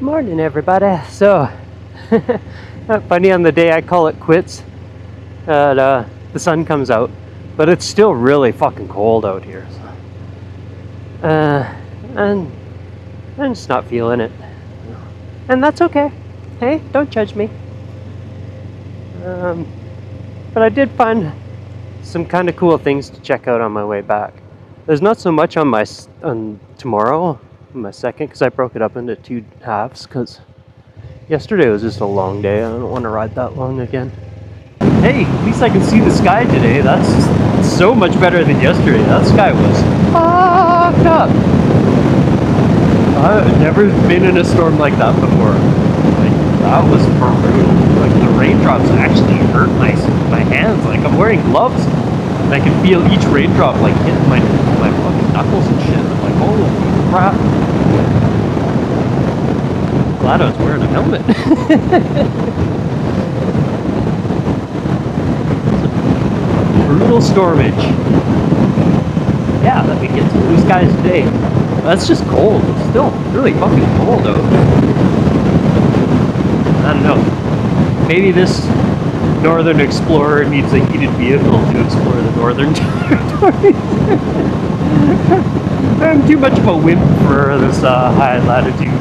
Morning, everybody. So, funny on the day I call it quits, the sun comes out, but it's still really fucking cold out here. So, and I'm just not feeling it, and that's okay. Hey, don't judge me. But I did find some kind of cool things to check out on my way back. There's not so much on tomorrow, my second, because I broke it up into two halves. Because yesterday was just a long day. I don't want to ride that long again. Hey, at least I can see the sky today. That's so much better than yesterday. That sky was fucked up. I've never been in a storm like that before. Like, that was brutal. Like, the raindrops actually hurt my hands. Like, I'm wearing gloves, and I can feel each raindrop like hitting my fucking knuckles and shit. I'm like, holy crap. Glad I was wearing a helmet. Brutal stormage. Yeah, let me get some blue skies today. That's just cold. It's still really fucking cold out. I don't know. Maybe this Northern Explorer needs a heated vehicle to explore the Northern Territories. I'm too much of a wimp for this high latitude.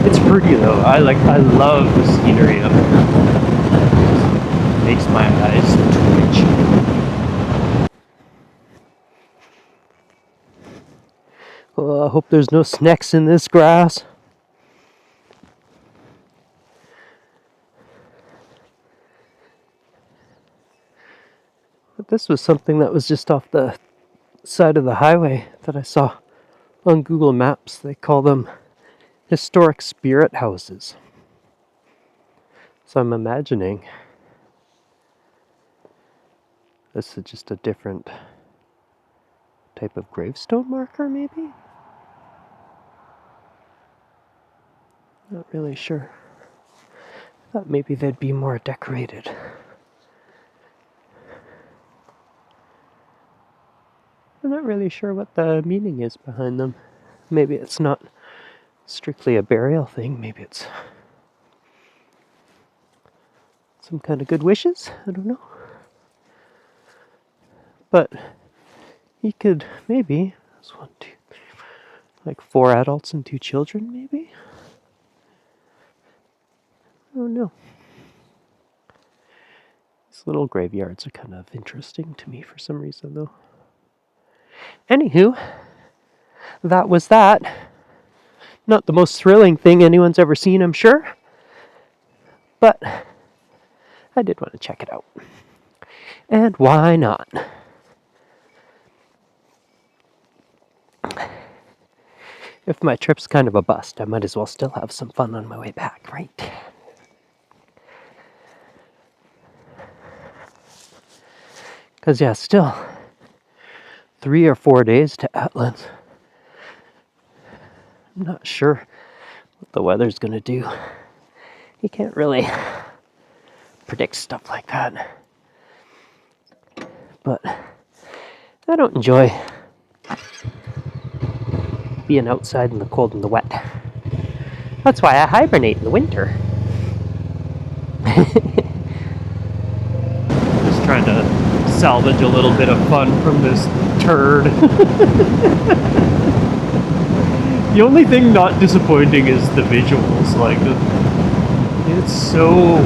It's pretty though. I love the scenery up here. Makes my eyes twitch. Oh, I hope there's no snakes in this grass. But this was something that was just off the side of the highway that I saw on Google Maps. They call them historic spirit houses. So I'm imagining this is just a different type of gravestone marker, maybe? Not really sure. I thought maybe they'd be more decorated. I'm not really sure what the meaning is behind them. Maybe it's not strictly a burial thing. Maybe it's some kind of good wishes. I don't know. But he could maybe, there's 1, 2, 3, 4, like 4 adults and 2 children, maybe? I don't know. These little graveyards are kind of interesting to me for some reason, though. Anywho, that was that. Not the most thrilling thing anyone's ever seen, I'm sure. But I did want to check it out. And why not? If my trip's kind of a bust, I might as well still have some fun on my way back, right? Because, yeah, still 3 or 4 days to Atlas. I'm not sure what the weather's going to do. You can't really predict stuff like that. But I don't enjoy being outside in the cold and the wet. That's why I hibernate in the winter. Just trying to salvage a little bit of fun from this turd. The only thing not disappointing is the visuals. Like, it's so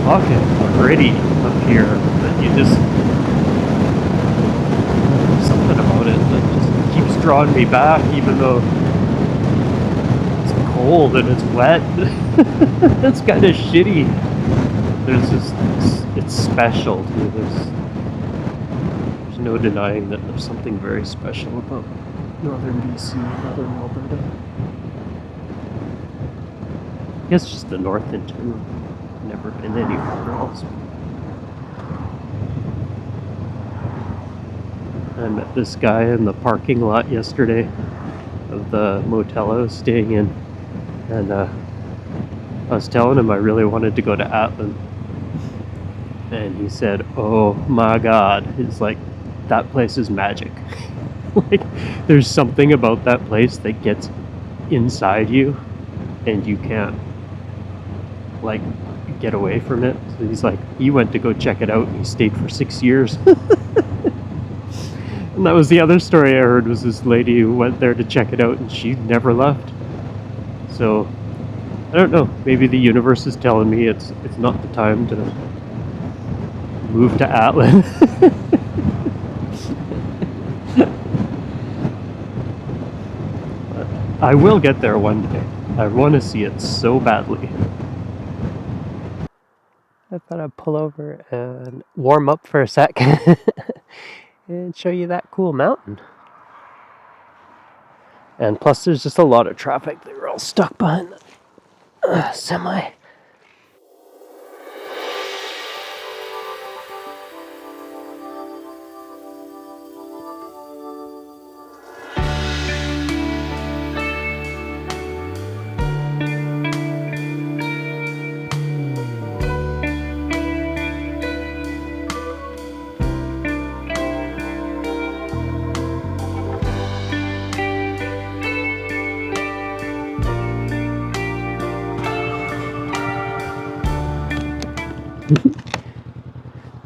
fucking pretty up here that you just, there's something about it that just keeps drawing me back, even though it's cold and it's wet. It's kind of shitty. There's just, it's special too. There's no denying that there's something very special about northern BC, northern Alberta. I guess just the north in general. Never been anywhere else. I met this guy in the parking lot yesterday of the motel I was staying in, and I was telling him I really wanted to go to Atlin, and he said, "Oh my God!" It's like, that place is magic. Like, there's something about that place that gets inside you and you can't like get away from it. So he's like, he went to go check it out and he stayed for 6 years. And that was the other story I heard, was this lady who went there to check it out and she never left. So I don't know, maybe the universe is telling me it's not the time to move to Atlin. I will get there one day. I want to see it so badly. I thought I'd pull over and warm up for a sec and show you that cool mountain. And plus there's just a lot of traffic. They were all stuck behind the semi.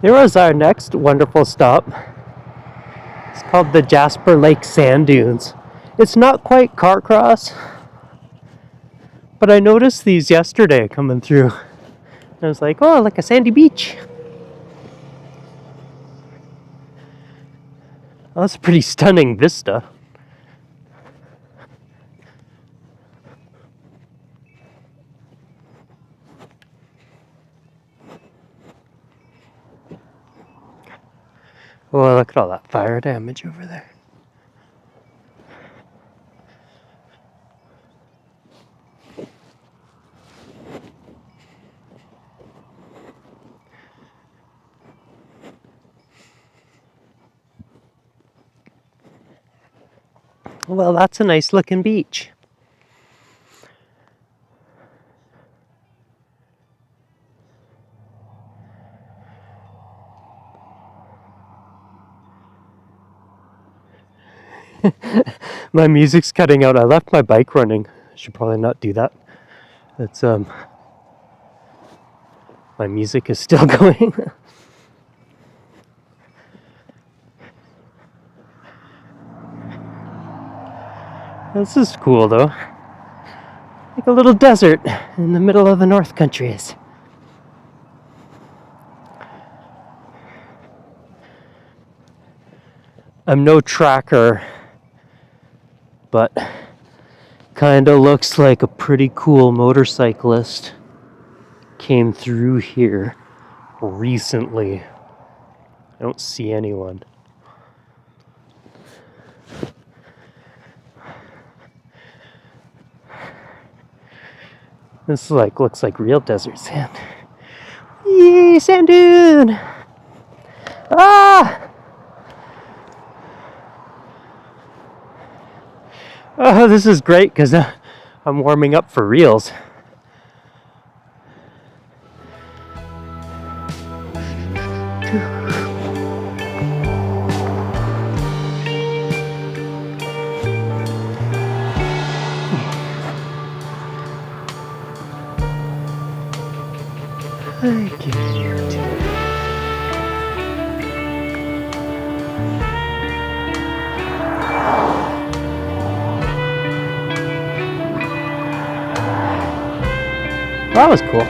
Here was our next wonderful stop. It's called the Jasper Lake Sand Dunes. It's not quite Carcross, but I noticed these yesterday coming through. I was like, oh, like a sandy beach. Well, that's a pretty stunning vista. Oh, look at all that fire damage over there. Well, that's a nice looking beach. My music's cutting out. I left my bike running. I should probably not do that. It's my music is still going. This is cool though. Like a little desert in the middle of the North Countries. I'm no tracker, but kinda looks like a pretty cool motorcyclist came through here recently. I don't see anyone. This looks like real desert sand. Yee, sand dune! Ah! Oh, this is great because I'm warming up for reels. That was cool.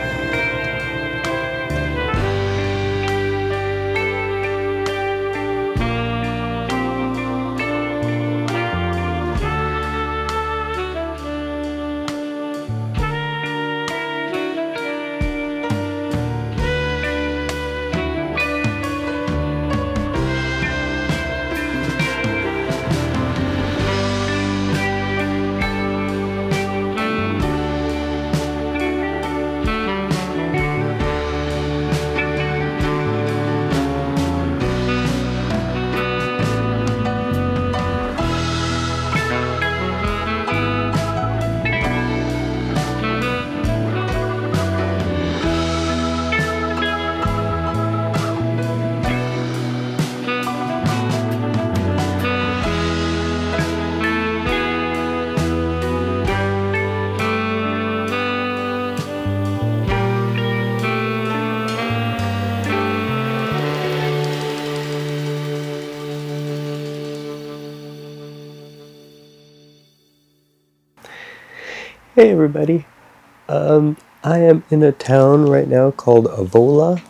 Hey everybody. I am in a town right now called Avola,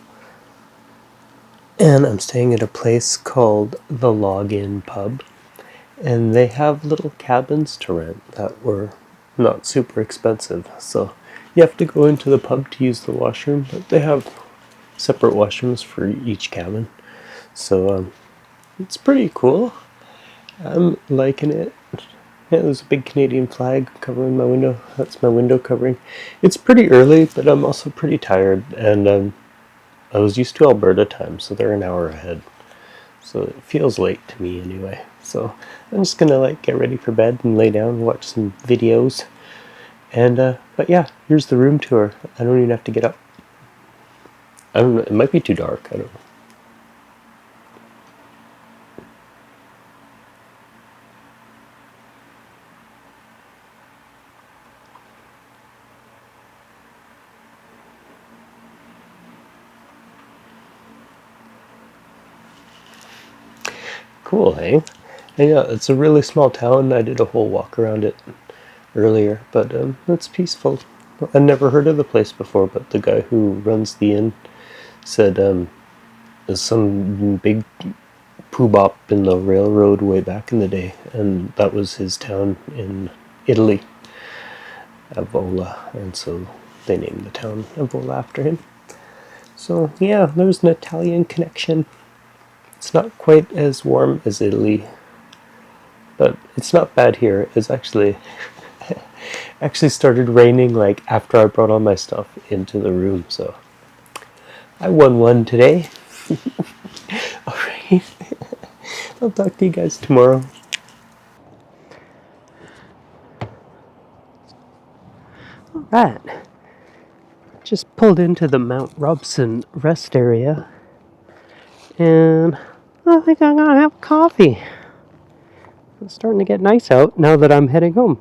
and I'm staying at a place called the Login Pub. And they have little cabins to rent that were not super expensive. So you have to go into the pub to use the washroom, but they have separate washrooms for each cabin. So it's pretty cool. I'm liking it. Yeah, there's a big Canadian flag covering my window. That's my window covering. It's pretty early, but I'm also pretty tired, and I was used to Alberta time, so they're an hour ahead. So it feels late to me anyway. So I'm just gonna get ready for bed and lay down and watch some videos. And but yeah, here's the room tour. I don't even have to get up. I don't know. It might be too dark. I don't know. Cool, hey? And yeah, it's a really small town. I did a whole walk around it earlier, but it's peaceful. I never heard of the place before, but the guy who runs the inn said there's some big poo bop in the railroad way back in the day, and that was his town in Italy, Avola, and so they named the town Avola after him. So yeah, there's an Italian connection. It's not quite as warm as Italy, but it's not bad here. It's actually started raining after I brought all my stuff into the room, so I won one today. Alright. I'll talk to you guys tomorrow. Alright. Just pulled into the Mount Robson rest area, and I think I'm gonna have coffee. It's starting to get nice out now that I'm heading home,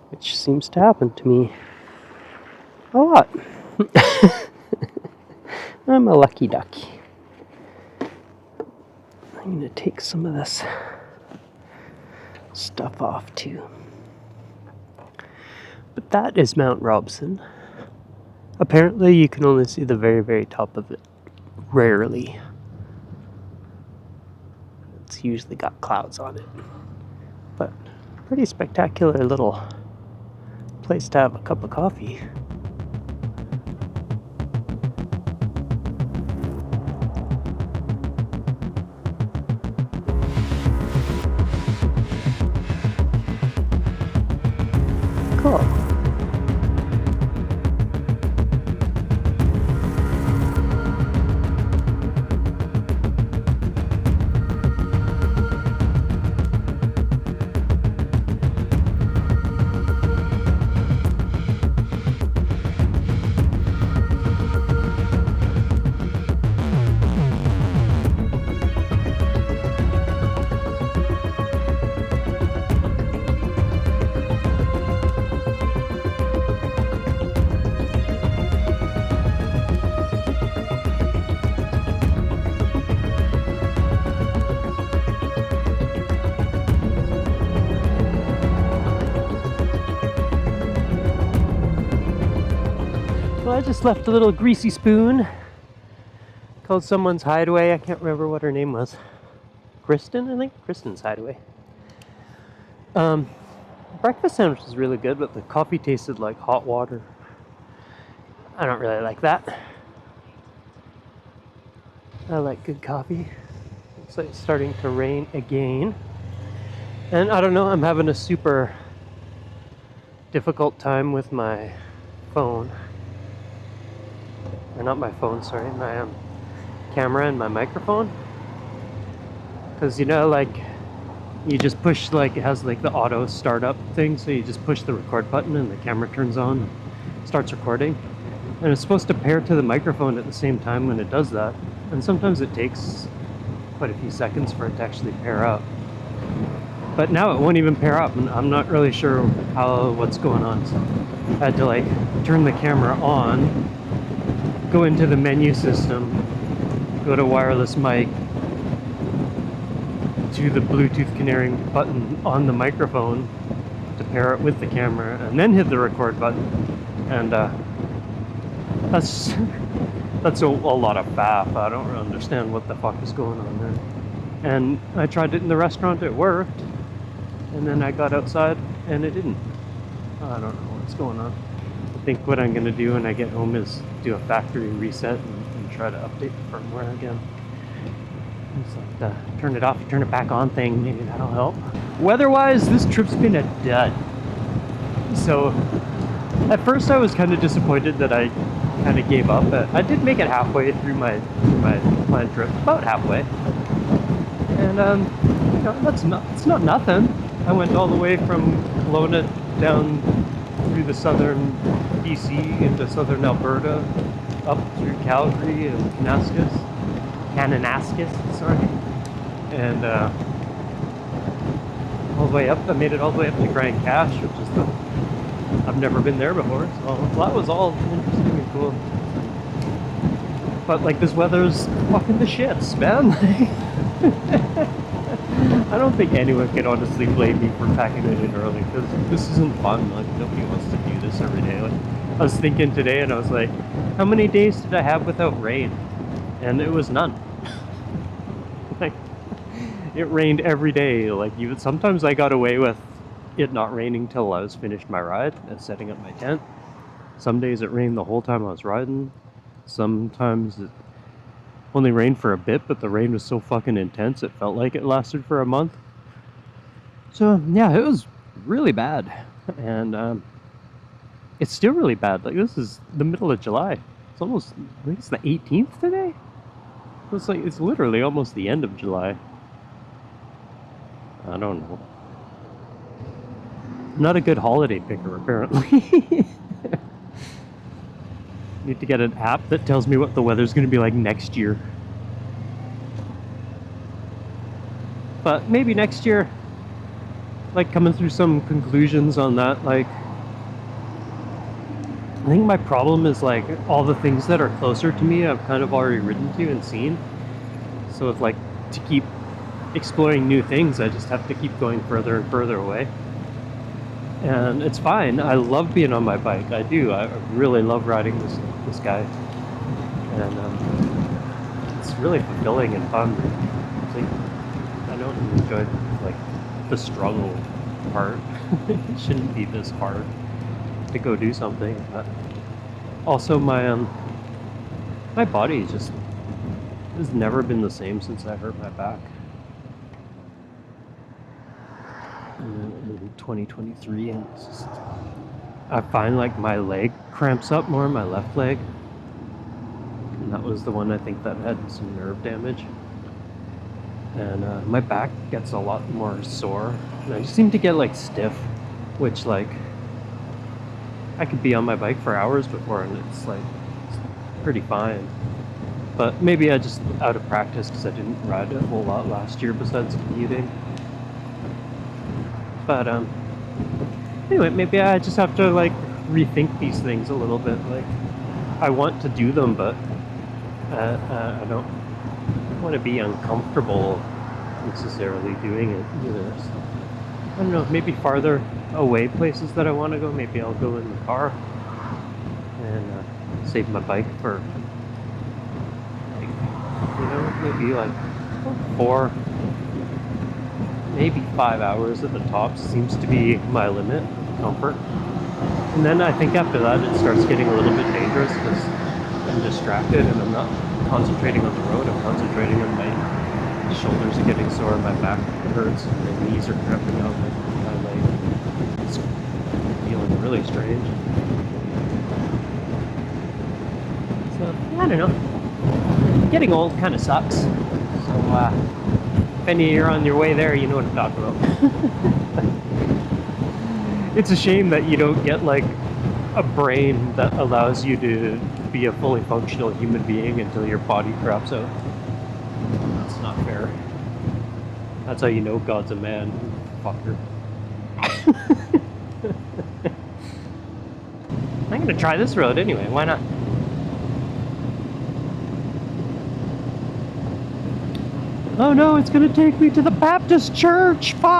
which seems to happen to me a lot. I'm a lucky ducky. I'm gonna take some of this stuff off too. But that is Mount Robson. Apparently you can only see the very, very top of it. Rarely. It's usually got clouds on it. But pretty spectacular little place to have a cup of coffee. Cool. Well, I just left a little greasy spoon called someone's hideaway. I can't remember what her name was. Kristen, I think? Kristen's hideaway. Breakfast sandwich was really good, but the coffee tasted like hot water. I don't really like that. I like good coffee. Looks like it's starting to rain again. And I don't know, I'm having a super difficult time with my phone. Or not my phone, sorry, my camera and my microphone. Because you just push it has the auto startup thing, so you just push the record button and the camera turns on and starts recording. And it's supposed to pair to the microphone at the same time when it does that. And sometimes it takes quite a few seconds for it to actually pair up. But now it won't even pair up, and I'm not really sure what's going on. So I had to turn the camera on, go into the menu system, go to wireless mic, to the Bluetooth connecting button on the microphone, to pair it with the camera and then hit the record button. And that's that's a lot of faff. I don't really understand what the fuck is going on there. And I tried it in the restaurant, it worked. And then I got outside and it didn't. I don't know what's going on. I think what I'm gonna do when I get home is do a factory reset and try to update the firmware again. It's like the turn it off, turn it back on thing, maybe that'll help. Weather-wise, this trip's been a dud. So at first I was kind of disappointed that I kind of gave up. But I did make it halfway through my planned trip, about halfway. And you know, it's not nothing. I went all the way from Kelowna down through the southern BC into southern Alberta, up through Calgary and Kananaskis, sorry, and all the way up. I made it all the way up to Grand Cache, which is I've never been there before, so that was all interesting and cool. But like, this weather's fucking the shits, man. I don't think anyone can honestly blame me for packing it in early, because this isn't fun. Like, nobody wants to do this every day. Like, I was thinking today, and I was like, how many days did I have without rain? And it was none. Like, it rained every day. Like, even sometimes I got away with it not raining till I was finished my ride and setting up my tent. Some days it rained the whole time I was riding. Sometimes it only rained for a bit, but the rain was so fucking intense it felt like it lasted for a month. So yeah, it was really bad. And it's still really bad. Like, this is the middle of July. It's almost, I think it's the 18th today? It's like, it's literally almost the end of July. I don't know. Not a good holiday picker, apparently. Need to get an app that tells me what the weather's going to be like next year. But maybe next year, like, coming through some conclusions on that, like, I think my problem is, like, all the things that are closer to me I've kind of already ridden to and seen. So it's like, to keep exploring new things, I just have to keep going further and further away. And it's fine. I love being on my bike. I do. I really love riding this guy. And it's really fulfilling and fun. It's like, I don't enjoy, like, the struggle part. It shouldn't be this hard to go do something. But also my body just has never been the same since I hurt my back in 2023, and it's just, I find, like, my leg cramps up more, my left leg, and that was the one I think that had some nerve damage. And my back gets a lot more sore, and I just seem to get, like, stiff, which, like, I could be on my bike for hours before, and it's pretty fine. But maybe I just out of practice, because I didn't ride a whole lot last year besides commuting. But anyway, maybe I just have to, like, rethink these things a little bit. Like, I want to do them, but I don't want to be uncomfortable necessarily doing it either. So, I don't know, maybe farther away places that I want to go, maybe I'll go in the car and save my bike for, like, you know, maybe like 4, maybe 5 hours at the top seems to be my limit of comfort. And then I think after that it starts getting a little bit dangerous, because I'm distracted and I'm not concentrating on the road. I'm concentrating on my shoulders are getting sore, my back hurts, and my knees are cramping up, my leg is feeling really strange. So, I don't know. Getting old kind of sucks. So, if any of you are on your way there, you know what I'm talking about. It's a shame that you don't get, like, a brain that allows you to be a fully functional human being until your body craps out. That's not fair. That's how you know God's a man, fucker. I'm gonna try this road anyway, why not? Oh no, it's gonna take me to the Baptist church! Fuck!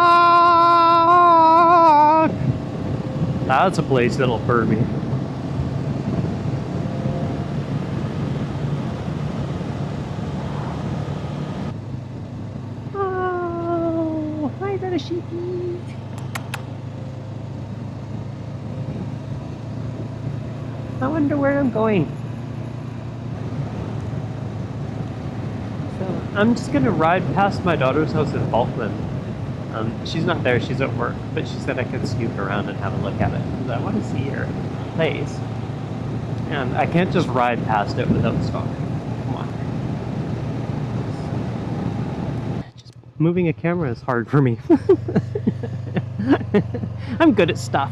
That's a place that'll burn me. Oh, hi, that a sheepy. I wonder where I'm going. So I'm just gonna ride past my daughter's house in Falkland. She's not there, she's at work, but she said I could snoop around and have a look at it because I want to see her place. And I can't just ride past it without stopping. Come on. Just moving a camera is hard for me. I'm good at stuff.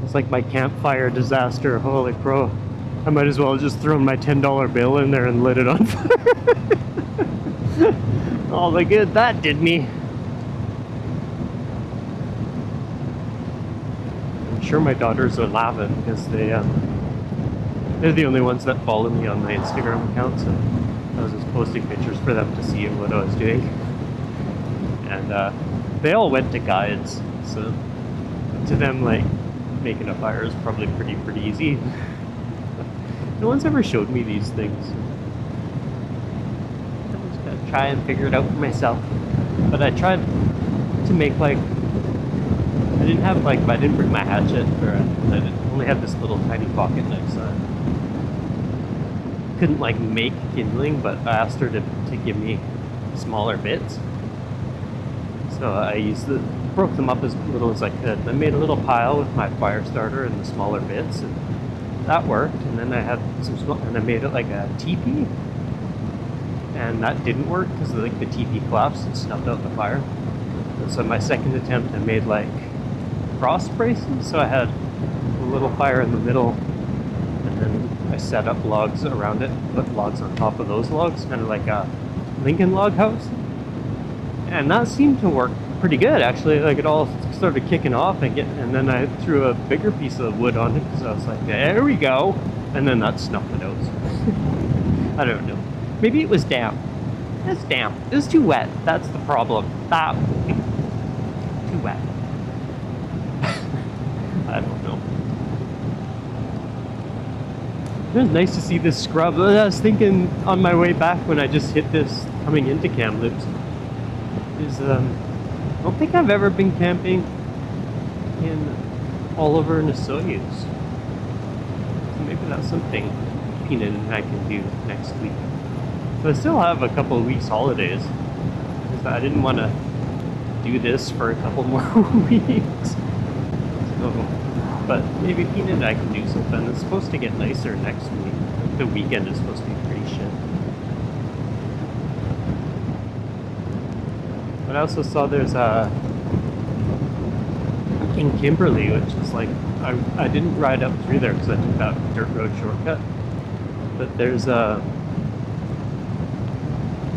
It's like my campfire disaster. Holy crow. I might as well have just thrown my $10 bill in there and lit it on fire. All the good that did me. I'm sure my daughters are laughing because they're the only ones that follow me on my Instagram account, so I was just posting pictures for them to see what I was doing. And they all went to guides, so to them, like, making a fire is probably pretty easy. No one's ever showed me these things. I'm just gonna try and figure it out for myself. But I tried to make, like, I didn't bring my hatchet, or I only had this little tiny pocket knife, so I couldn't, like, make kindling, but I asked her to give me smaller bits. So I broke them up as little as I could. I made a little pile with my fire starter and the smaller bits, and that worked. And then I had and I made it like a teepee, and that didn't work because like the teepee collapsed and snuffed out the fire. And so my second attempt, I made like cross braces. So I had a little fire in the middle, and then I set up logs around it, put logs on top of those logs, kind of like a Lincoln log house. And that seemed to work pretty good, actually. Like, it all started kicking off, and then I threw a bigger piece of wood on it because I was like, there we go. And then that snuffed it out. I don't know. Maybe it was damp. It's damp. It was too wet. That's the problem. That too wet. I don't know. It was nice to see this scrub. I was thinking on my way back when I just hit this coming into Kamloops. I don't think I've ever been camping all over Nasoyuz. So maybe that's something Peanut and I can do next week. So I still have a couple of weeks holidays because I didn't want to do this for a couple more weeks. So, but maybe Peanut and I can do something. It's supposed to get nicer next week. The weekend is supposed to be pretty shit. But I also saw there's in Kimberley, which is like, I didn't ride up through there because I took that dirt road shortcut. But there's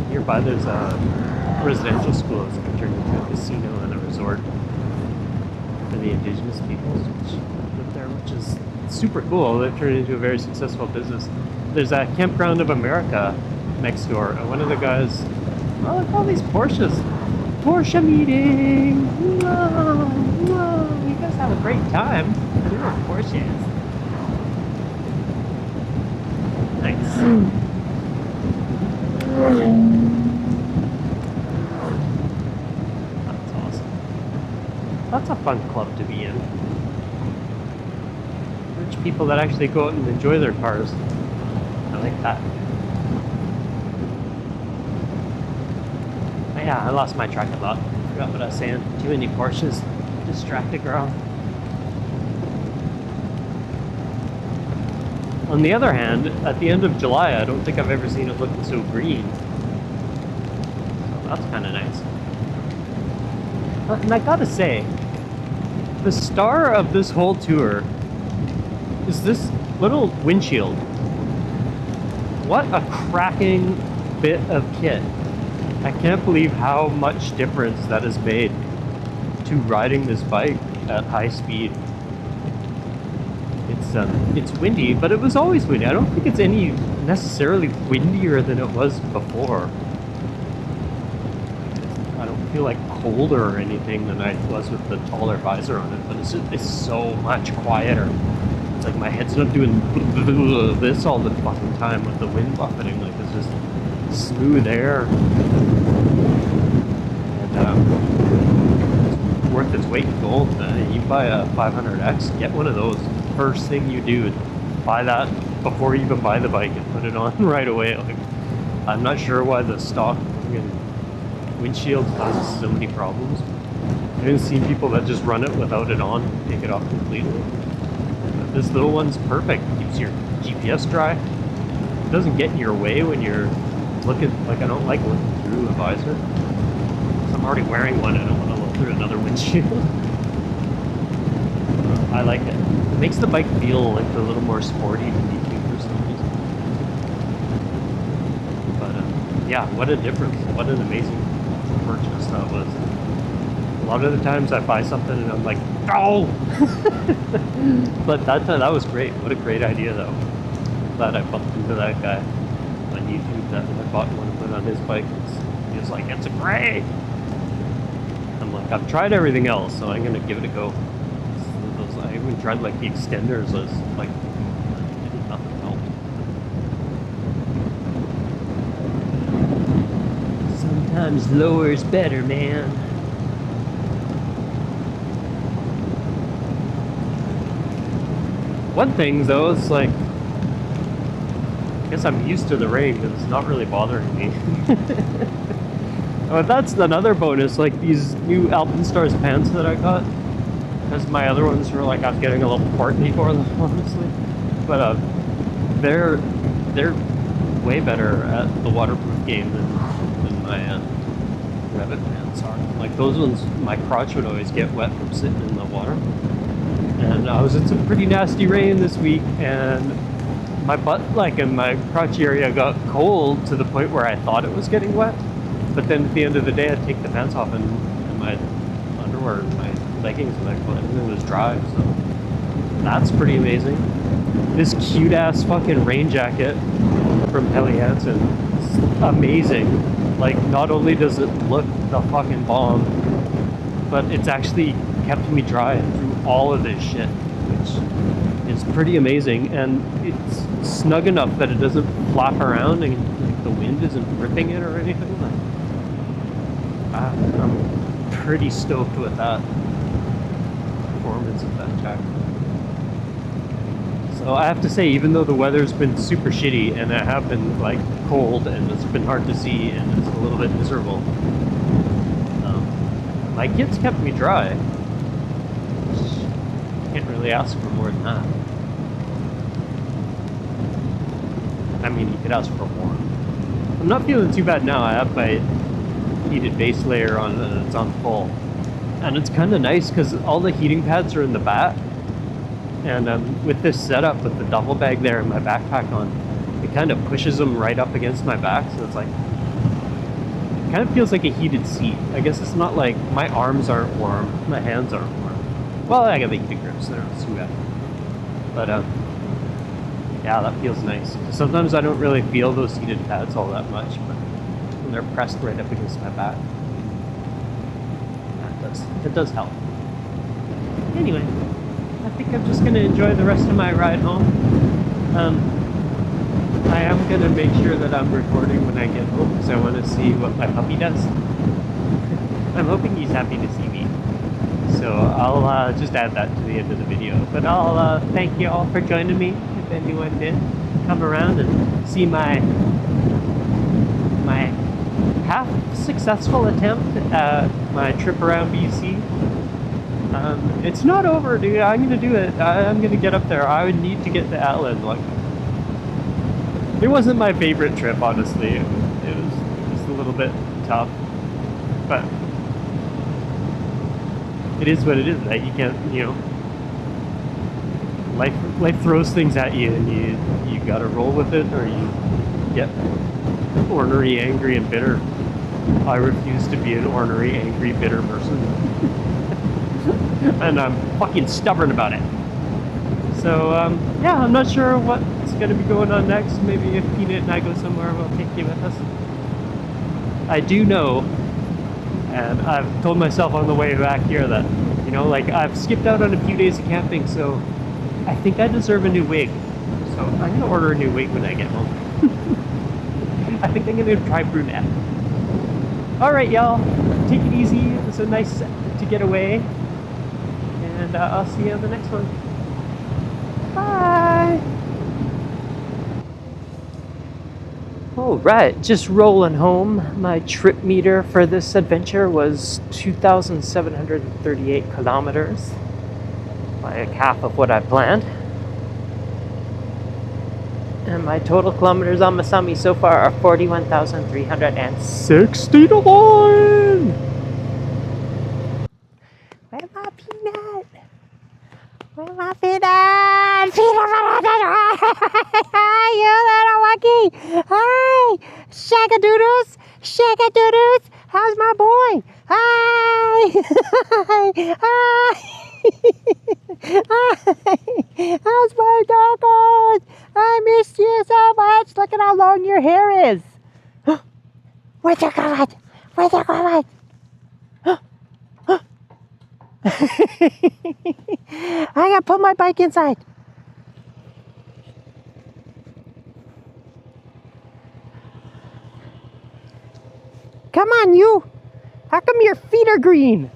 nearby there's a residential school that's been turned into a casino and a resort for the indigenous peoples which live there, which is super cool. They've turned it into a very successful business. There's a Campground of America next door, and one of the guys, oh, look at all these Porsches. Porsche meeting! Whoa, whoa, you guys have a great time. There are Porsches. Nice. That's awesome. That's a fun club to be in. Rich people that actually go out and enjoy their cars. I like that. Yeah, I lost my track of thought. Forgot what I was saying. Too many Porsches. Distracted girl. On the other hand, at the end of July, I don't think I've ever seen it looking so green. So that's kind of nice. And I gotta say, the star of this whole tour is this little windshield. What a cracking bit of kit. I can't believe how much difference that has made to riding this bike at high speed. It's windy, but it was always windy. I don't think it's any necessarily windier than it was before. I don't feel like colder or anything than I was with the taller visor on it, but it's so much quieter. It's like my head's not doing this all the fucking time with the wind buffeting. Like it's just smooth air, and it's worth its weight in gold. You buy a 500X, get one of those. First thing you do, buy that before you even buy the bike and put it on right away. Like, I'm not sure why the stock windshield causes so many problems. I've even seen people that just run it without it on and take it off completely. But this little one's perfect. Keeps your GPS dry. It doesn't get in your way when you're looking. Like I don't like looking through a visor. So I'm already wearing one. I don't want to look through another windshield. I like it. It makes the bike feel like a little more sporty to me too for some reason. But yeah, what a difference! What an amazing purchase that was. A lot of the times I buy something and I'm like, no! But that was great. What a great idea though. Glad I bumped into that guy on YouTube that I bought one and put on his bike. He was like, it's a great! I'm like, I've tried everything else, so I'm gonna give it a go. I even tried like the extenders, was like, nothing helped. Sometimes lower is better, man. One thing though is like, I guess I'm used to the rain because it's not really bothering me. But that's another bonus, like these new Alpenstars pants that I got. Because my other ones were like, I was getting a little portly for them, honestly. But they're way better at the waterproof game than my Revit pants are. Like those ones, my crotch would always get wet from sitting in the water. And I was in some pretty nasty rain this week, and my butt, like in my crotch area, got cold to the point where I thought it was getting wet. But then at the end of the day, I'd take the pants off and my underwear and my leggings and it was dry, so that's pretty amazing. This cute ass fucking rain jacket from Helly Hansen is amazing. Like, not only does it look the fucking bomb, but it's actually kept me dry through all of this shit, which is pretty amazing. And it's snug enough that it doesn't flap around and like, the wind isn't ripping it or anything. Like, I'm pretty stoked with that performance of that jacket. So I have to say, even though the weather's been super shitty and I have been like cold and it's been hard to see and it's a little bit miserable, my kids kept me dry. Can't really ask for more than that. I mean, you could ask for more. I'm not feeling too bad now. I have my heated base layer on and it's on full. And it's kind of nice because all the heating pads are in the back. And with this setup, with the duffel bag there and my backpack on, it kind of pushes them right up against my back. So it's like, it kind of feels like a heated seat. I guess it's not like my arms aren't warm, my hands aren't warm. Well, I got the heated grips, they're not sweat. But yeah, that feels nice. Sometimes I don't really feel those heated pads all that much, but when they're pressed right up against my back, it does help. Anyway, I think I'm just going to enjoy the rest of my ride home. I am going to make sure that I'm recording when I get home because I want to see what my puppy does. I'm hoping he's happy to see me. So I'll just add that to the end of the video. But I'll thank you all for joining me, if anyone did come around and see my half-successful attempt at my trip around BC. It's not over, dude. I'm gonna do it. I'm gonna get up there. I would need to get to Atlan. Like, it wasn't my favorite trip, honestly. It was just a little bit tough, but it is what it is. Like, you can't, life throws things at you, and you gotta roll with it, or you get ornery, angry, and bitter. I refuse to be an ornery, angry, bitter person. And I'm fucking stubborn about it. So, yeah, I'm not sure what's going to be going on next. Maybe if Peanut and I go somewhere, we'll take you with us. I do know And I've told myself on the way back here that, you know, like I've skipped out on a few days of camping, so I think I deserve a new wig. So I'm gonna order a new wig when I get home. I think I'm gonna try brunette. Alright, y'all, take it easy. It was so nice to get away. And I'll see you on the next one. Bye! Alright, just rolling home. My trip meter for this adventure was 2,738 kilometers. Like half of what I planned. And my total kilometers on Masami so far are 41,369! Where's my peanut? Where's my peanut? Hi, you little monkey! Hi! Shagadoodles! Shagadoodles! How's my boy? Hi! Hi! Hi! How's my doggos? I missed you so much! Look at how long your hair is! Where's your going? Where's your going? I gotta put my bike inside. Come on, you! How come your feet are green?